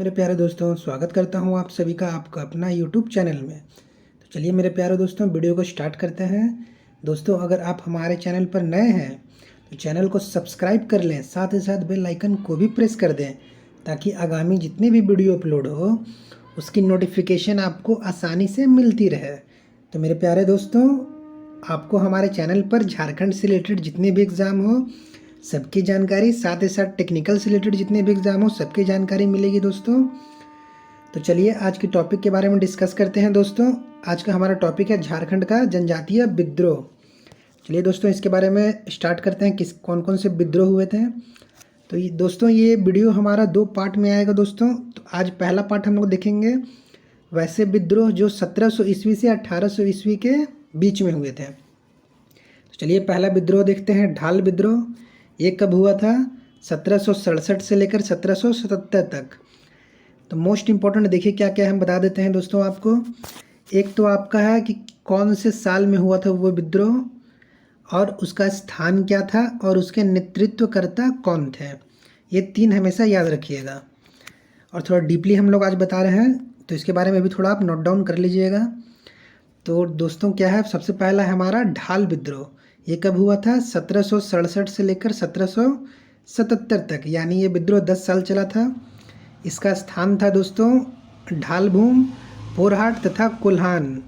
मेरे प्यारे दोस्तों, स्वागत करता हूं आप सभी का आपका अपना यूट्यूब चैनल में। तो चलिए मेरे प्यारे दोस्तों, वीडियो को स्टार्ट करते हैं। दोस्तों, अगर आप हमारे चैनल पर नए हैं तो चैनल को सब्सक्राइब कर लें, साथ ही साथ बेल आइकन को भी प्रेस कर दें ताकि आगामी जितनी भी वीडियो अपलोड हो उसकी नोटिफिकेशन आपको आसानी से मिलती रहे। तो मेरे प्यारे दोस्तों, आपको हमारे चैनल पर झारखंड से रिलेटेड जितने भी एग्ज़ाम हो सबकी जानकारी, साथ ही साथ टेक्निकल से रिलेटेड जितने भी एग्ज़ाम हो सबकी जानकारी मिलेगी दोस्तों। तो चलिए आज के टॉपिक के बारे में डिस्कस करते हैं दोस्तों। आज का हमारा टॉपिक है झारखंड का जनजातीय विद्रोह। चलिए दोस्तों, इसके बारे में स्टार्ट करते हैं कौन कौन से विद्रोह हुए थे। तो दोस्तों ये वीडियो हमारा 2 पार्ट में आएगा दोस्तों। तो आज पहला पार्ट हम लोग देखेंगे वैसे विद्रोह जो 1700 ईस्वी से 1800 ईस्वी के बीच में हुए थे। तो चलिए पहला विद्रोह देखते हैं, ढाल विद्रोह। ये कब हुआ था? 1767 से लेकर 1777 तक। तो मोस्ट इम्पॉर्टेंट देखिए क्या क्या हम बता देते हैं दोस्तों आपको। एक तो आपका है कि कौन से साल में हुआ था वो विद्रोह, और उसका स्थान क्या था, और उसके नेतृत्वकर्ता कौन थे। ये 3 हमेशा याद रखिएगा। और थोड़ा डीपली हम लोग आज बता रहे हैं तो इसके बारे में भी थोड़ा आप नोट डाउन कर लीजिएगा। तो दोस्तों क्या है, सबसे पहला है हमारा ढाल विद्रोह। ये कब हुआ था? 1767 से लेकर 1777 तक, यानी ये विद्रोह 10 साल चला था। इसका स्थान था दोस्तों ढालभूम, पोरहाट तथा कोल्हान।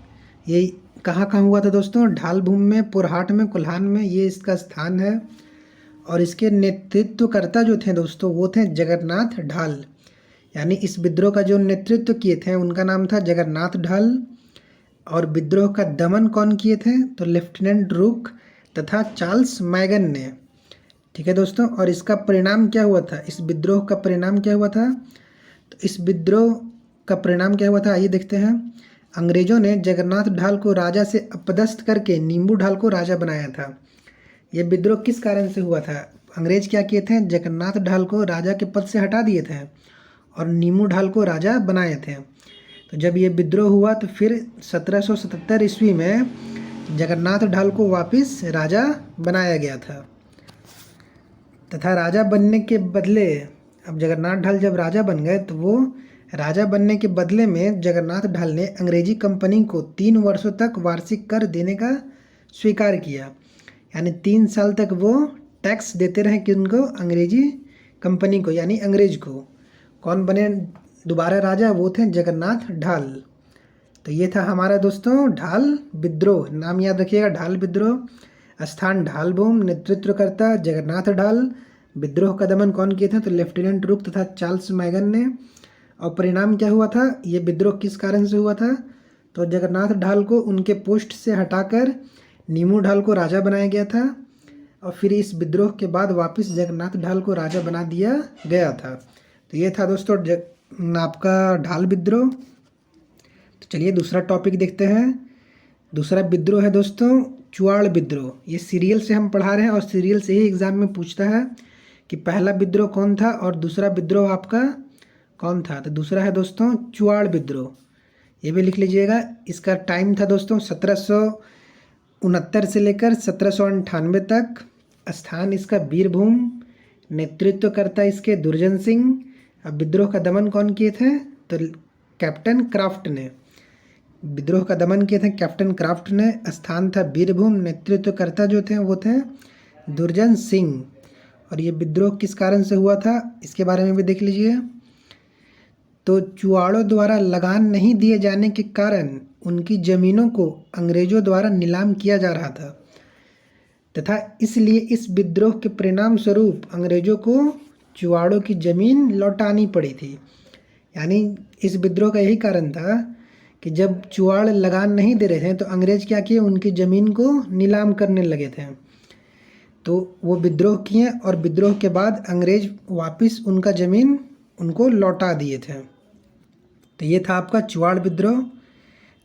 ये कहाँ कहाँ हुआ था दोस्तों? ढालभूम में, पोरहाट में, कोल्हान में, ये इसका स्थान है। और इसके नेतृत्वकर्ता जो थे दोस्तों वो थे जगन्नाथ ढाल, यानी इस विद्रोह का जो नेतृत्व किए थे उनका नाम था जगन्नाथ ढाल। और विद्रोह का दमन कौन किए थे? तो लेफ्टिनेंट रूक तथा चार्ल्स मैगन ने। ठीक है दोस्तों। और इसका परिणाम क्या हुआ था? इस विद्रोह का परिणाम क्या हुआ था? तो इस विद्रोह का परिणाम क्या हुआ था, आइए देखते हैं। अंग्रेजों ने जगन्नाथ ढाल को राजा से अपदस्थ करके नींबू ढाल को राजा बनाया था। ये विद्रोह किस कारण से हुआ था? अंग्रेज क्या किए थे? जगन्नाथ ढाल को राजा के पद से हटा दिए थे और नींबू ढाल को राजा बनाए थे। तो जब ये विद्रोह हुआ तो फिर 1777 ईस्वी में जगन्नाथ ढाल को वापस राजा बनाया गया था। तथा राजा बनने के बदले, अब जगन्नाथ ढाल जब राजा बन गए तो वो राजा बनने के बदले में जगन्नाथ ढाल ने अंग्रेजी कंपनी को 3 वर्षों तक वार्षिक कर देने का स्वीकार किया। यानी 3 साल तक वो टैक्स देते रहे कि उनको, अंग्रेजी कंपनी को, यानी अंग्रेज को। कौन बने दोबारा राजा? वो थे जगन्नाथ ढाल। तो ये था हमारा दोस्तों ढाल विद्रोह। नाम याद रखिएगा, ढाल विद्रोह। स्थान ढालभूम, नेतृत्वकर्ता जगन्नाथ ढाल। विद्रोह का दमन कौन किए थे? तो लेफ्टिनेंट रूक तथा चार्ल्स मैगन ने। और परिणाम क्या हुआ था? ये विद्रोह किस कारण से हुआ था? तो जगन्नाथ ढाल को उनके पोस्ट से हटाकर नीमू ढाल को राजा बनाया गया था। और फिर इस विद्रोह के बाद वापस जगन्नाथ ढाल को राजा बना दिया गया था। तो ये था दोस्तों आपका ढाल विद्रोह। तो चलिए दूसरा टॉपिक देखते हैं। दूसरा विद्रोह है दोस्तों चुआड़ विद्रोह। ये सीरियल से हम पढ़ा रहे हैं और सीरियल से ही एग्जाम में पूछता है कि पहला विद्रोह कौन था और दूसरा विद्रोह आपका कौन था। तो दूसरा है दोस्तों चुआड़ विद्रोह। ये भी लिख लीजिएगा। इसका टाइम था दोस्तों 1769 से लेकर 1798 तक। स्थान इसका वीरभूम। नेतृत्वकर्ता इसके दुर्जन सिंह। अब विद्रोह का दमन कौन किए थे? तो कैप्टन क्राफ्ट ने। विद्रोह का दमन किए थे कैप्टन क्राफ्ट ने। स्थान था वीरभूम। नेतृत्वकर्ता जो थे वो थे दुर्जन सिंह। और ये विद्रोह किस कारण से हुआ था इसके बारे में भी देख लीजिए। तो चुआड़ों द्वारा लगान नहीं दिए जाने के कारण उनकी ज़मीनों को अंग्रेज़ों द्वारा नीलाम किया जा रहा था तथा इसलिए इस विद्रोह के परिणाम स्वरूप अंग्रेज़ों को चुआड़ों की ज़मीन लौटानी पड़ी थी। यानी इस विद्रोह का यही कारण था कि जब चुआड़ लगान नहीं दे रहे थे तो अंग्रेज़ क्या किए, उनकी ज़मीन को नीलाम करने लगे थे। तो वो विद्रोह किए और विद्रोह के बाद अंग्रेज़ वापस उनका ज़मीन उनको लौटा दिए थे। तो ये था आपका चुआड़ विद्रोह।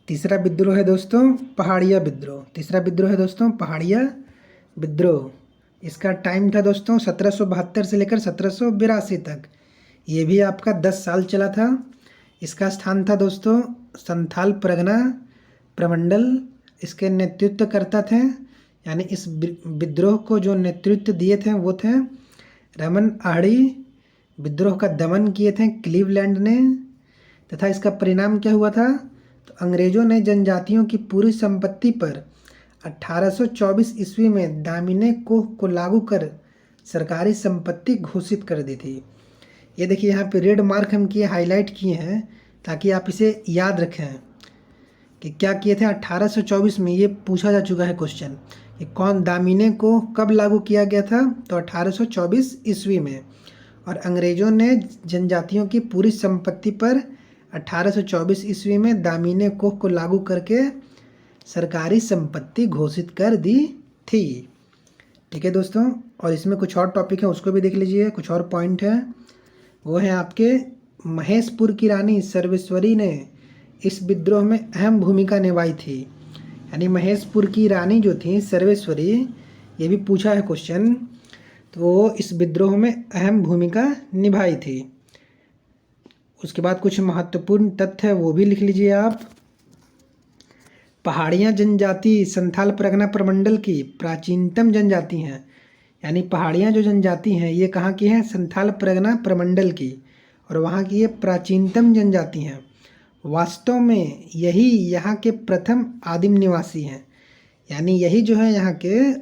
तीसरा विद्रोह है दोस्तों पहाड़िया विद्रोह। तीसरा विद्रोह है दोस्तों पहाड़िया विद्रोह। इसका टाइम था दोस्तों 1772 से लेकर 1782 तक। ये भी आपका 10 साल चला था। इसका स्थान था दोस्तों संथाल परगना प्रमंडल। इसके नेतृत्वकर्ता थे, यानी इस विद्रोह को जो नेतृत्व दिए थे वो थे रमन आड़ी, विद्रोह का दमन किए थे क्लीवलैंड ने, तथा इसका परिणाम क्या हुआ था? तो अंग्रेजों ने जनजातियों की पूरी संपत्ति पर 1824 ईस्वी में दामिने कोह को लागू कर सरकारी संपत्ति घोषित कर दी थी। ये देखिए यहाँ पे रेड मार्क हम किए, हाईलाइट किए हैं ताकि आप इसे याद रखें कि क्या किए थे 1824 में। ये पूछा जा चुका है क्वेश्चन कि कौन दामिने को कब लागू किया गया था? तो 1824 ईस्वी में। और अंग्रेजों ने जनजातियों की पूरी संपत्ति पर 1824 ईस्वी में दामिने कोह को लागू करके सरकारी संपत्ति घोषित कर दी थी। ठीक है दोस्तों, और इसमें कुछ और टॉपिक है उसको भी देख लीजिए। कुछ और पॉइंट है, वो है आपके महेशपुर की रानी सर्वेश्वरी ने इस विद्रोह में अहम भूमिका निभाई थी। यानी महेशपुर की रानी जो थी सर्वेश्वरी, ये भी पूछा है क्वेश्चन, तो वो इस विद्रोह में अहम भूमिका निभाई थी। उसके बाद कुछ महत्वपूर्ण तथ्य है वो भी लिख लीजिए आप। पहाड़ियाँ जनजाति संथाल परगना प्रमंडल की प्राचीनतम जनजाति हैं। यानी पहाड़ियाँ जो जनजाति हैं ये कहाँ की हैं? संथाल परगना प्रमंडल की, और वहाँ की ये प्राचीनतम जनजाति हैं। वास्तव में यही यहाँ के प्रथम आदिम निवासी हैं। यानी यही जो है यहाँ के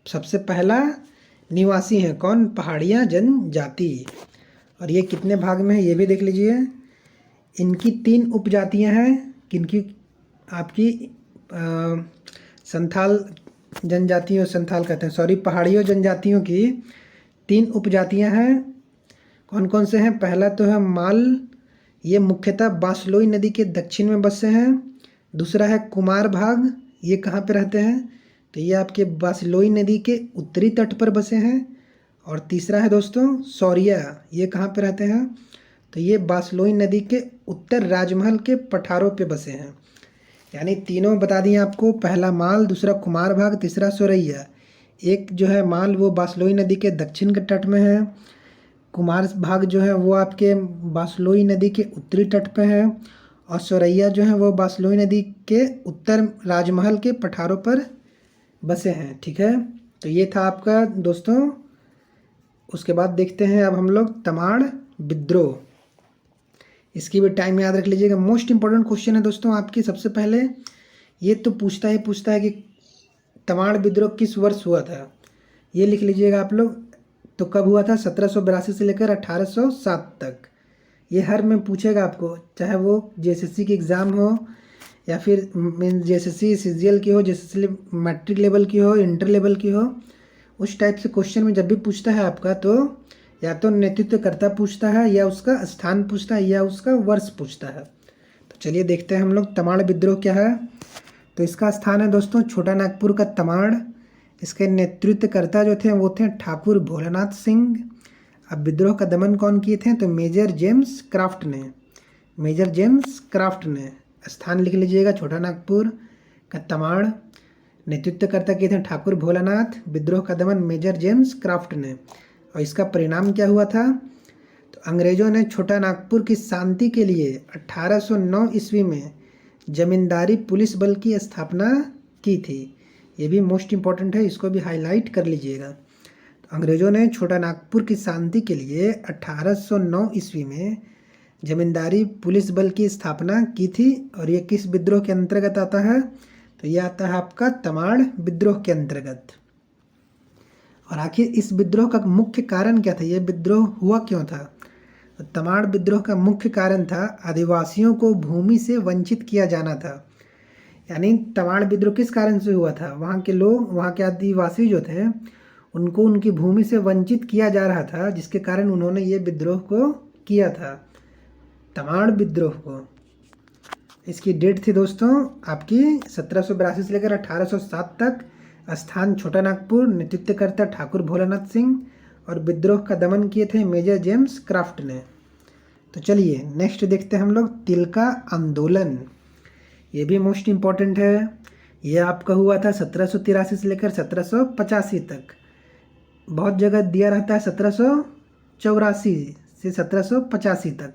सबसे पहला निवासी हैं। कौन? पहाड़ियाँ जनजाति। और ये कितने भाग में है ये भी देख लीजिए। इनकी 3 उपजातियाँ हैं। किनकी? आपकी संथाल जनजातियों, संथाल कहते हैं सॉरी, पहाड़ियों जनजातियों की 3 उपजातियाँ हैं। कौन कौन से हैं? पहला तो है माल, ये मुख्यतः बासलोई नदी के दक्षिण में बसे हैं। दूसरा है कुमार भाग, ये कहाँ पे रहते हैं? तो ये आपके बासलोई नदी के उत्तरी तट पर बसे हैं। और तीसरा है दोस्तों सौरिया, ये कहाँ पे रहते हैं? तो ये बासलोई नदी के उत्तर राजमहल के पठारों पे बसे हैं। यानी तीनों बता दिए आपको, पहला माल, दूसरा कुमार भाग, तीसरा सौरैया। एक जो है माल वो बासलोई नदी के दक्षिण के तट में है, कुमार भाग जो है वो आपके बासलोई नदी के उत्तरी तट पे है, और सौरैया जो है वो बासलोई नदी के उत्तर राजमहल के पठारों पर बसे हैं। ठीक है, तो ये था आपका दोस्तों। उसके बाद देखते हैं अब हम लोग तमाड़ विद्रोह। इसकी भी टाइम याद रख लीजिएगा। मोस्ट इंपॉर्टेंट क्वेश्चन है दोस्तों आपकी। सबसे पहले ये तो पूछता है कि तमाड़ विद्रोह किस वर्ष हुआ था, ये लिख लीजिएगा आप लोग। तो कब हुआ था? 1782 से लेकर 1807 तक। ये हर में पूछेगा आपको, चाहे वो जेएसएससी की एग्ज़ाम हो या फिर जेएसएससी सीजीएल की हो, जेएसएससी मैट्रिक लेवल की हो, इंटर लेवल की हो, उस टाइप से क्वेश्चन में जब भी पूछता है आपका, तो या तो नेतृत्वकर्ता पूछता है, या उसका स्थान पूछता है, या उसका वर्ष पूछता है। तो चलिए देखते हैं हम लोग तमाड़ विद्रोह क्या है। तो इसका स्थान है दोस्तों छोटा नागपुर का तमाड़। इसके नेतृत्वकर्ता जो थे वो थे ठाकुर भोलानाथ सिंह। अब विद्रोह का दमन कौन किए थे? तो मेजर जेम्स क्राफ्ट ने। मेजर जेम्स क्राफ्ट ने। स्थान लिख लीजिएगा छोटा नागपुर का तमाड़। नेतृत्वकर्ता किए थे ठाकुर भोलानाथ। विद्रोह का दमन मेजर जेम्स क्राफ्ट ने। और इसका परिणाम क्या हुआ था? तो अंग्रेजों ने छोटा नागपुर की शांति के लिए 1809 ईस्वी में जमींदारी पुलिस बल की स्थापना की थी। ये भी मोस्ट इम्पॉर्टेंट है, इसको भी हाईलाइट कर लीजिएगा। तो अंग्रेजों ने छोटा नागपुर की शांति के लिए 1809 ईस्वी में जमींदारी पुलिस बल की स्थापना की थी। और ये किस विद्रोह के अंतर्गत आता है? तो ये आता है आपका तमाड़ विद्रोह के अंतर्गत। और आखिर इस विद्रोह का मुख्य कारण क्या था? ये विद्रोह हुआ क्यों था? तो तमाड़ विद्रोह का मुख्य कारण था आदिवासियों को भूमि से वंचित किया जाना था। यानी तमाड़ विद्रोह किस कारण से हुआ था? वहाँ के लोग, वहाँ के आदिवासी जो थे, उनको उनकी भूमि से वंचित किया जा रहा था, जिसके कारण उन्होंने ये विद्रोह को किया था, तमाड़ विद्रोह को। इसकी डेट थी दोस्तों आपकी 1782 से लेकर 1807 तक। स्थान छोटा नागपुर। नेतृत्वकर्ता ठाकुर भोलानाथ सिंह। और विद्रोह का दमन किए थे मेजर जेम्स क्राफ्ट ने। तो चलिए नेक्स्ट देखते हैं हम लोग तिलका आंदोलन। ये भी मोस्ट इम्पॉर्टेंट है। ये आपका हुआ था 1783 से लेकर 1785 तक। बहुत जगह दिया रहता है 1784 से 1785 तक,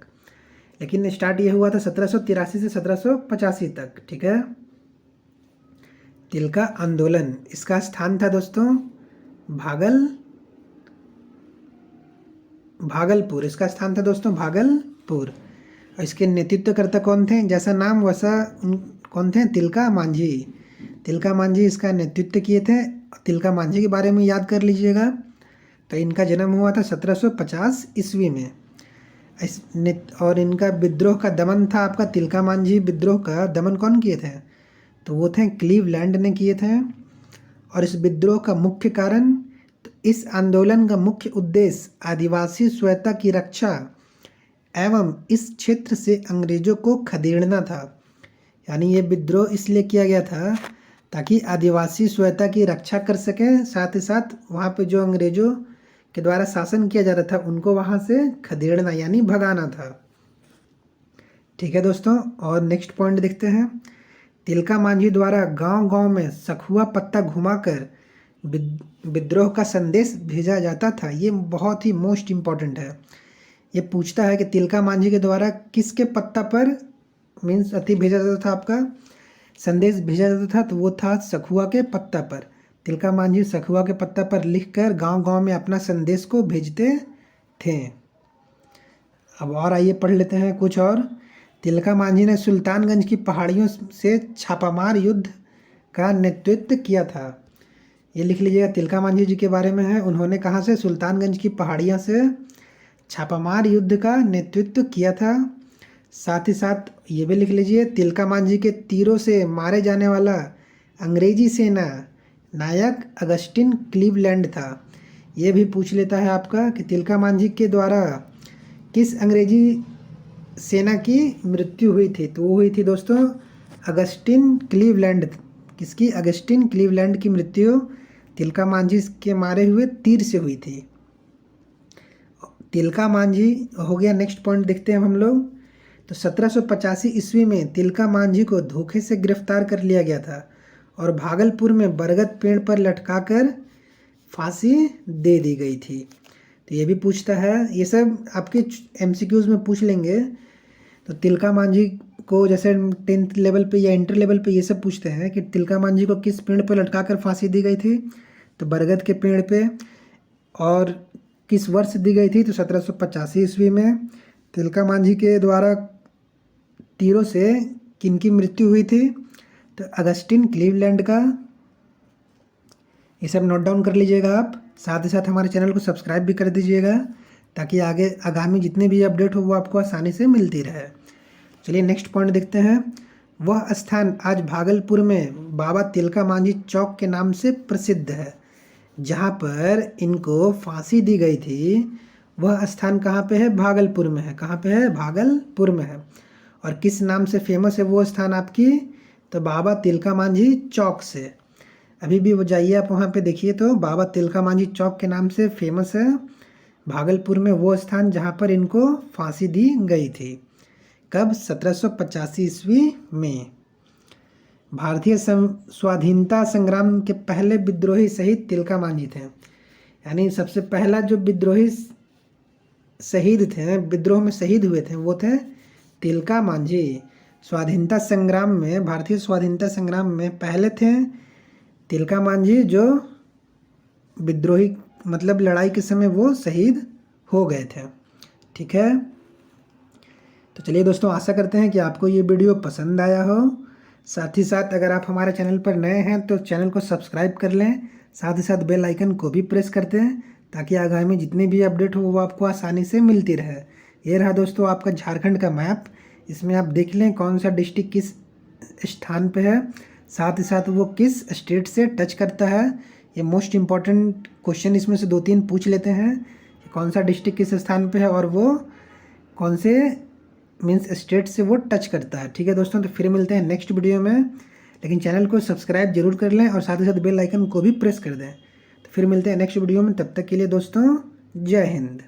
लेकिन स्टार्ट ये हुआ था 1783 से 1785 तक। ठीक है, तिलका आंदोलन। इसका स्थान था दोस्तों भागलपुर, इसका स्थान था दोस्तों भागलपुर। और इसके नेतृत्वकर्ता कौन थे? जैसा नाम वैसा कौन थे? तिलका मांझी। तिलका मांझी इसका नेतृत्व किए थे। तिलका मांझी के बारे में याद कर लीजिएगा। तो इनका जन्म हुआ था 1750 ईस्वी में। और इनका विद्रोह का दमन था आपका, तिलका मांझी विद्रोह का दमन कौन किए थे? तो वो थे क्लीवलैंड ने किए थे। और इस विद्रोह का मुख्य कारण, तो इस आंदोलन का मुख्य उद्देश्य आदिवासी स्वायत्तता की रक्षा एवं इस क्षेत्र से अंग्रेजों को खदेड़ना था। यानी ये विद्रोह इसलिए किया गया था ताकि आदिवासी स्वायत्तता की रक्षा कर सकें, साथ ही साथ वहाँ पे जो अंग्रेजों के द्वारा शासन किया जा रहा था उनको वहाँ से खदेड़ना यानी भगाना था। ठीक है दोस्तों, और नेक्स्ट पॉइंट देखते हैं। तिलका मांझी द्वारा गांव-गांव में सखुआ पत्ता घुमाकर विद्रोह का संदेश भेजा जाता था। ये बहुत ही मोस्ट इम्पॉर्टेंट है। ये पूछता है कि तिलका मांझी के द्वारा किसके पत्ता पर मीन्स भेजा जाता था, आपका संदेश भेजा जाता था, तो वो था सखुआ के पत्ता पर। तिलका मांझी सखुआ के पत्ता पर लिखकर गांव-गांव में अपना संदेश को भेजते थे। अब और आइए पढ़ लेते हैं कुछ और। तिलका मांझी ने सुल्तानगंज की पहाड़ियों से छापामार युद्ध का नेतृत्व किया था। ये लिख लीजिएगा, तिलका मांझी जी के बारे में है। उन्होंने कहाँ से? सुल्तानगंज की पहाड़ियों से छापामार युद्ध का नेतृत्व किया था। साथ ही साथ ये भी लिख लीजिए, तिलका मांझी के तीरों से मारे जाने वाला अंग्रेजी सेना नायक अगस्टिन क्लीवलैंड था। ये भी पूछ लेता है आपका कि तिलका मांझी के द्वारा किस अंग्रेजी सेना की मृत्यु हुई थी? तो वो हुई थी दोस्तों अगस्टिन क्लीवलैंड। किसकी? अगस्टिन क्लीवलैंड की मृत्यु तिलका मांझी के मारे हुए तीर से हुई थी। तिलका मांझी हो गया। नेक्स्ट पॉइंट देखते हैं हम लोग। तो 1785 ईस्वी में तिलका मांझी को धोखे से गिरफ्तार कर लिया गया था और भागलपुर में बरगद पेड़ पर लटकाकर फांसी दे दी गई थी। तो ये भी पूछता है, ये सब आपके एमसीक्यूज़ में पूछ लेंगे। तो तिलका मांझी को जैसे 10th लेवल पे या इंटर लेवल पे ये सब पूछते हैं कि तिलका मांझी को किस पेड़ पर लटकाकर फांसी दी गई थी? तो बरगद के पेड़ पे। और किस वर्ष दी गई थी? तो 1785 ईस्वी में। तिलका मांझी के द्वारा तीरों से किनकी मृत्यु हुई थी? तो अगस्टिन क्लीवलैंड का। ये सब नोट डाउन कर लीजिएगा आप। साथ ही साथ हमारे चैनल को सब्सक्राइब भी कर दीजिएगा ताकि आगे आगामी जितने भी अपडेट हो वो आपको आसानी से मिलती रहे। चलिए नेक्स्ट पॉइंट देखते हैं। वह स्थान आज भागलपुर में बाबा तिलका मांझी चौक के नाम से प्रसिद्ध है, जहाँ पर इनको फांसी दी गई थी। वह स्थान कहाँ पे है? भागलपुर में है। कहाँ पे है? भागलपुर में है। और किस नाम से फेमस है वो स्थान आपकी? तो बाबा तिलका मांझी चौक से। अभी भी वो जाइए आप वहाँ पे देखिए, तो बाबा तिलका मांझी चौक के नाम से फेमस है भागलपुर में वो स्थान जहाँ पर इनको फांसी दी गई थी। कब? 1785 ईस्वी में। भारतीय स्वाधीनता संग्राम के पहले विद्रोही शहीद तिलका मांझी थे। यानी सबसे पहला जो विद्रोही शहीद थे, विद्रोह में शहीद हुए थे, वो थे तिलका मांझी। स्वाधीनता संग्राम में, भारतीय स्वाधीनता संग्राम में पहले थे तिलका मांझी, जो विद्रोही मतलब लड़ाई के समय वो शहीद हो गए थे। ठीक है, तो चलिए दोस्तों, आशा करते हैं कि आपको ये वीडियो पसंद आया हो। साथ ही साथ अगर आप हमारे चैनल पर नए हैं तो चैनल को सब्सक्राइब कर लें। साथ ही साथ बेल आइकन को भी प्रेस कर दें ताकि आगामी जितने भी अपडेट हो वो आपको आसानी से मिलती रहे। ये रहा दोस्तों आपका झारखंड का मैप। इसमें आप देख लें कौन सा डिस्ट्रिक्ट किस स्थान पे है, साथ ही साथ वो किस स्टेट से टच करता है। ये मोस्ट इम्पॉर्टेंट क्वेश्चन इसमें से 2-3 पूछ लेते हैं कि कौन सा डिस्ट्रिक्ट किस स्थान पे है और वो कौन से मीन्स स्टेट से वो टच करता है। ठीक है दोस्तों, तो फिर मिलते हैं नेक्स्ट वीडियो में। लेकिन चैनल को सब्सक्राइब जरूर कर लें और साथ ही साथ बेल आइकन को भी प्रेस कर दें। तो फिर मिलते हैं नेक्स्ट वीडियो में। तब तक के लिए दोस्तों, जय हिंद।